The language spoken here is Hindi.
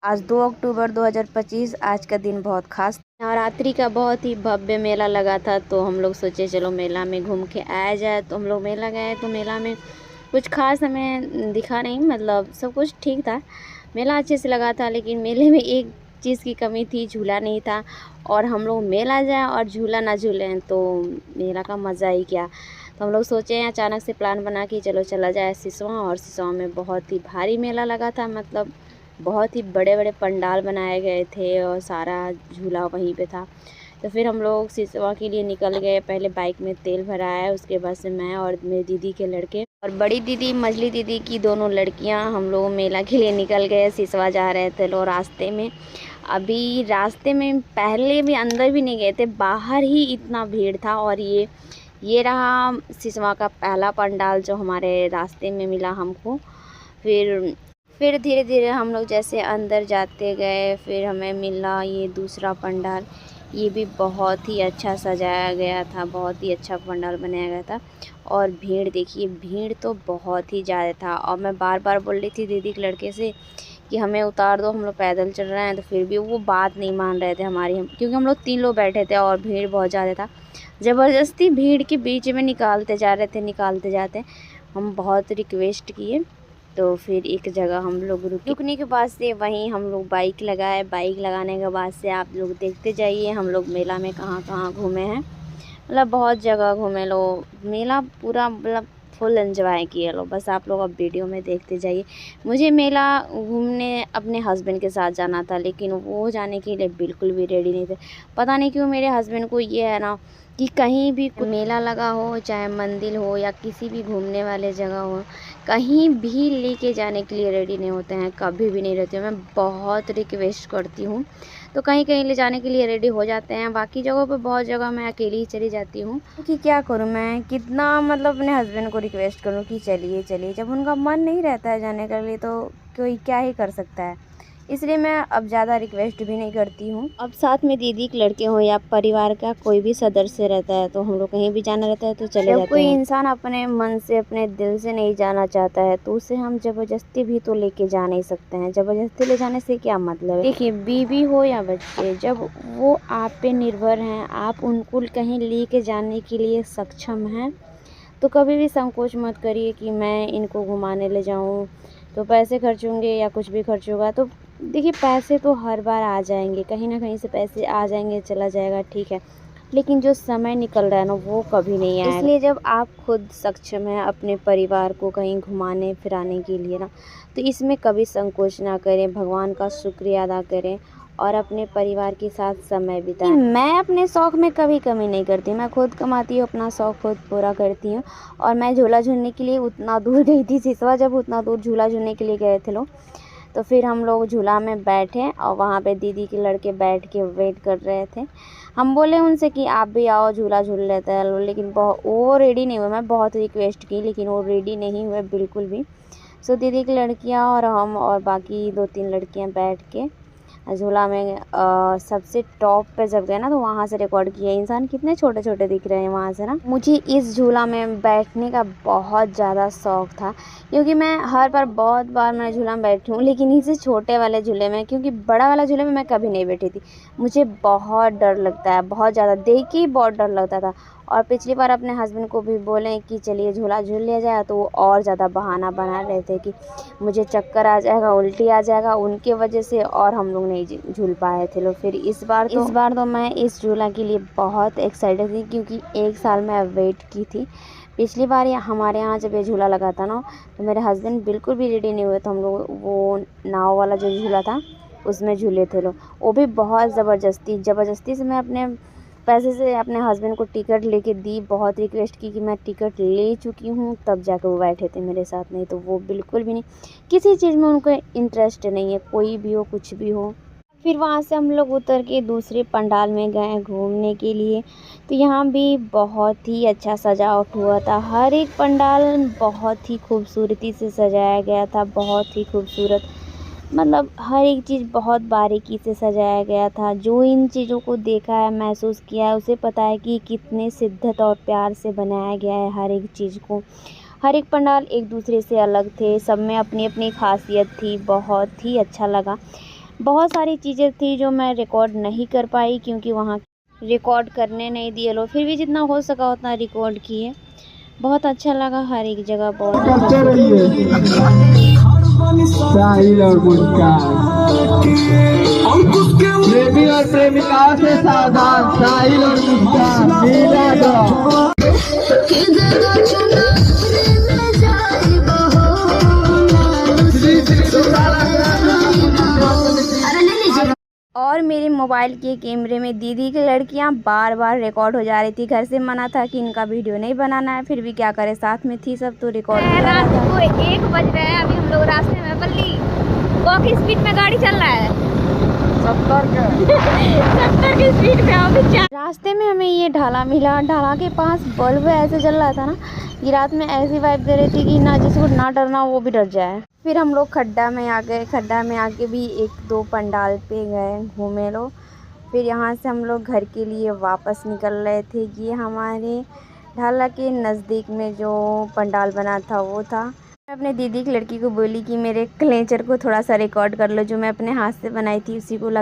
आज 2 अक्टूबर 2025। आज का दिन बहुत खास नवरात्रि का बहुत ही भव्य मेला लगा था, तो हम लोग सोचे चलो मेला में घूम के आया जाए। तो हम लोग मेला गए, तो मेला में कुछ खास हमें दिखा नहीं, मतलब सब कुछ ठीक था, मेला अच्छे से लगा था। लेकिन मेले में एक चीज़ की कमी थी, झूला नहीं था। और हम लोग मेला जाए और झूला ना झूलें तो मेला का मज़ा ही क्या। तो हम लोग सोचे अचानक से प्लान बना कि चलो चला जाए सिसवा। और सिसवा में बहुत ही भारी मेला लगा था, मतलब बहुत ही बड़े बड़े पंडाल बनाए गए थे और सारा झूला वहीं पे था। तो फिर हम लोग सिसवा के लिए निकल गए। पहले बाइक में तेल भराया, उसके बाद से मैं और मेरी दीदी के लड़के और बड़ी दीदी मझली दीदी की दोनों लड़कियां हम लोग मेला के लिए निकल गए। सिसवा जा रहे थे लोग। रास्ते में पहले भी अंदर भी नहीं गए थे, बाहर ही इतना भीड़ था। और ये रहा सिसवा का पहला पंडाल जो हमारे रास्ते में मिला हमको। फिर धीरे धीरे हम लोग जैसे अंदर जाते गए, फिर हमें मिला ये दूसरा पंडाल। ये भी बहुत ही अच्छा सजाया गया था, बहुत ही अच्छा पंडाल बनाया गया था। और भीड़ देखिए, भीड़ तो बहुत ही ज़्यादा था। और मैं बार बार बोल रही थी दीदी के लड़के से कि हमें उतार दो, हम लोग पैदल चल रहे हैं। तो फिर भी वो बात नहीं मान रहे थे हमारी, क्योंकि हम लोग 3 लोग बैठे थे और भीड़ बहुत ज़्यादा था। ज़बरदस्ती भीड़ के बीच में निकालते जा रहे थे, निकालते जाते। हम बहुत रिक्वेस्ट किए, तो फिर एक जगह हम लोग रुकने के बाद से वहीं हम लोग बाइक लगाए। बाइक लगाने के बाद से आप लोग देखते जाइए हम लोग मेला में कहाँ कहाँ घूमे हैं। मतलब बहुत जगह घूमे लो, मेला पूरा मतलब फुल एंजॉय किए लो। बस आप लोग अब वीडियो में देखते जाइए। मुझे मेला घूमने अपने हस्बैंड के साथ जाना था, लेकिन वो जाने के लिए बिल्कुल भी रेडी नहीं थे। पता नहीं क्यों मेरे हस्बैंड को ये है ना कि कहीं भी मेला लगा हो, चाहे मंदिर हो या किसी भी घूमने वाले जगह हो, कहीं भी लेके जाने के लिए रेडी नहीं होते हैं, कभी भी नहीं रहते। मैं बहुत रिक्वेस्ट करती हूँ तो कहीं कहीं ले जाने के लिए रेडी हो जाते हैं। बाकी जगहों पे बहुत जगह मैं अकेली ही चली जाती हूँ, क्योंकि क्या करूँ मैं, कितना मतलब अपने हस्बैंड को रिक्वेस्ट करूँ कि चलिए चलिए। जब उनका मन नहीं रहता है जाने के लिए तो कोई क्या ही कर सकता है। इसलिए मैं अब ज़्यादा रिक्वेस्ट भी नहीं करती हूँ। अब साथ में दीदी के लड़के हों या परिवार का कोई भी सदस्य रहता है तो हम लोग कहीं भी जाना रहता है तो चले जाते हैं। कोई इंसान अपने मन से, अपने दिल से नहीं जाना चाहता है तो उसे हम ज़बरदस्ती भी तो लेके जा नहीं सकते हैं। ज़बरदस्ती ले जाने से क्या मतलब है। देखिए, बीवी हो या बच्चे, जब वो आप पे निर्भर हैं, आप उनको कहीं लेके जाने के लिए सक्षम हैं, तो कभी भी संकोच मत करिए कि मैं इनको घुमाने ले जाऊं तो पैसे खर्च होंगे या कुछ भी खर्च होगा। तो देखिए, पैसे तो हर बार आ जाएंगे, कहीं ना कहीं से पैसे आ जाएंगे, चला जाएगा, ठीक है। लेकिन जो समय निकल रहा है ना, वो कभी नहीं आएगा। इसलिए जब आप खुद सक्षम हैं अपने परिवार को कहीं घुमाने फिराने के लिए ना, तो इसमें कभी संकोच ना करें, भगवान का शुक्रिया अदा करें और अपने परिवार के साथ समय बिताएं। मैं अपने शौक़ में कभी कमी नहीं करती, मैं खुद कमाती हूँ, अपना शौक़ खुद पूरा करती हूँ। और मैं झूला झूलने के लिए उतना दूर गई थी सिसवा, जब उतना दूर झूला झूलने के लिए गए थे लोग, तो फिर हम लोग झूला में बैठे और वहाँ पे दीदी के लड़के बैठ के वेट कर रहे थे। हम बोले उनसे कि आप भी आओ, झूला झूल लेते हैं, लेकिन वो रेडी नहीं हुए। मैं बहुत रिक्वेस्ट की लेकिन वो रेडी नहीं हुए बिल्कुल भी। सो दीदी की लड़कियां और हम और बाकी 2-3 लड़कियां बैठ के झूला में सबसे टॉप पे जब गए ना, तो वहाँ से रिकॉर्ड किया। इंसान कितने छोटे छोटे दिख रहे हैं वहाँ से ना। मुझे इस झूला में बैठने का बहुत ज़्यादा शौक़ था, क्योंकि मैं हर बार बहुत बार मैं झूला में बैठी हूँ, लेकिन इसी छोटे वाले झूले में, क्योंकि बड़ा वाला झूले में मैं कभी नहीं बैठी थी। मुझे बहुत डर लगता है, बहुत ज़्यादा, देख के ही बहुत डर लगता था। और पिछली बार अपने हस्बैंड को भी बोले कि चलिए झूला झूल लिया जाए, तो वो और ज़्यादा बहाना बना रहे थे कि मुझे चक्कर आ जाएगा, उल्टी आ जाएगा, उनके वजह से और हम लोग नहीं झूल पाए थे लोग। फिर इस बार तो मैं इस झूला के लिए बहुत एक्साइटेड थी, क्योंकि 1 साल मैं वेट की थी। पिछली बार हमारे यहाँ जब ये झूला लगा था ना, तो मेरे हस्बैंड बिल्कुल भी रेडी नहीं हुए, तो हम लोग वो नाव वाला जो झूला था उसमें झूले थे लोग। वो भी बहुत ज़बरदस्ती से मैं अपने पैसे से अपने हस्बैंड को टिकट लेके दी। बहुत रिक्वेस्ट की कि मैं टिकट ले चुकी हूँ, तब जाकर वो बैठे थे मेरे साथ, नहीं तो वो बिल्कुल भी नहीं, किसी चीज़ में उनको इंटरेस्ट नहीं है, कोई भी हो, कुछ भी हो। फिर वहाँ से हम लोग उतर के दूसरे पंडाल में गए घूमने के लिए। तो यहाँ भी बहुत ही अच्छा सजावट हुआ था। हर एक पंडाल बहुत ही खूबसूरती से सजाया गया था, बहुत ही खूबसूरत, मतलब हर एक चीज़ बहुत बारीकी से सजाया गया था। जो इन चीज़ों को देखा है, महसूस किया है, उसे पता है कि कितने शिद्दत और प्यार से बनाया गया है हर एक चीज़ को। हर एक पंडाल एक दूसरे से अलग थे, सब में अपनी अपनी खासियत थी, बहुत ही अच्छा लगा। बहुत सारी चीज़ें थी जो मैं रिकॉर्ड नहीं कर पाई क्योंकि वहाँ रिकॉर्ड करने नहीं दिए लोग, फिर भी जितना हो सका उतना रिकॉर्ड किए। बहुत अच्छा लगा, हर एक जगह बहुत अच्छा। साहिल और प्रेमी और प्रेमिका से सावधान, साहिल और और मेरे मोबाइल के कैमरे में दीदी की लड़कियां बार बार रिकॉर्ड हो जा रही थी। घर से मना था कि इनका वीडियो नहीं बनाना है, फिर भी क्या करें, साथ में थी सब तो रिकॉर्ड हो रहा था। रात को 1 बज रहा है, अभी हम लोग रास्ते में बल्ली बहुत स्पीड में गाड़ी चल रहा है, 70 की स्पीड में। अभी रास्ते में हमें ये ढाला मिला, ढाला के पास बल्ब ऐसे जल रहा था ना कि रात में ऐसी वाइब दे रही थी कि ना जिसको ना डरना वो भी डर जाए। फिर हम लोग खड्डा में आ गए, खड्डा में आके भी 1-2 पंडाल पे गए घूमे लो। फिर यहाँ से हम लोग घर के लिए वापस निकल रहे थे। ये हमारे ढाला के नज़दीक में जो पंडाल बना था वो था। मैं अपने दीदी की लड़की को बोली कि मेरे क्लेचर को थोड़ा सा रिकॉर्ड कर लो, जो मैं अपने हाथ से बनाई थी उसी को लगा